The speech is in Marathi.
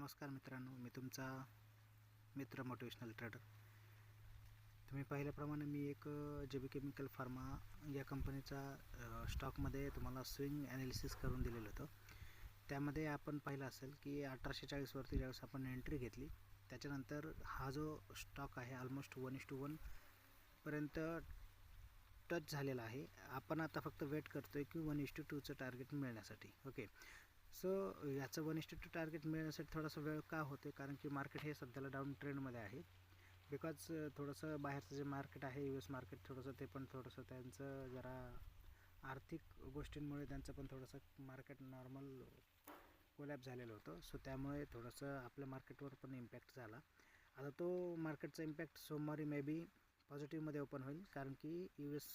नमस्कार मित्रांनो, मी तुमचा मित्र मोटिवेशनल ट्रेडर. तुम्ही पाहिल्याप्रमाणे मी एक JB केमिकल फार्मा या कंपनीचा स्टॉकमध्ये तुम्हाला स्विंग ॲनालिसिस करून दिलेलं होतं. त्यामध्ये आपण पाहिलं असेल की 1840 वरती ज्यावेळेस आपण एंट्री घेतली, त्याच्यानंतर हा जो स्टॉक आहे ऑलमोस्ट 1:1 पर्यंत टच झालेला आहे. आपण आता फक्त वेट करतोय की 1:2चं टार्गेट मिळण्यासाठी. ओके, सो याचं 1:2 टार्गेट मिळण्यासाठी थोडासा वेळ का होते, कारण की मार्केट हे सध्याला डाऊन ट्रेंडमध्ये आहे. बिकॉज थोडंसं बाहेरचं जे मार्केट आहे US मार्केट, थोडंसं ते पण थोडंसं त्यांचं जरा आर्थिक गोष्टींमुळे त्यांचं पण थोडंसं मार्केट नॉर्मल कोलॅप्स झालेलं होतं. सो त्यामुळे थोडंसं आपल्या मार्केटवर पण इम्पॅक्ट झाला. आता तो मार्केटचा इम्पॅक्ट सोमवारी मे बी पॉझिटिव्हमध्ये ओपन होईल, कारण की US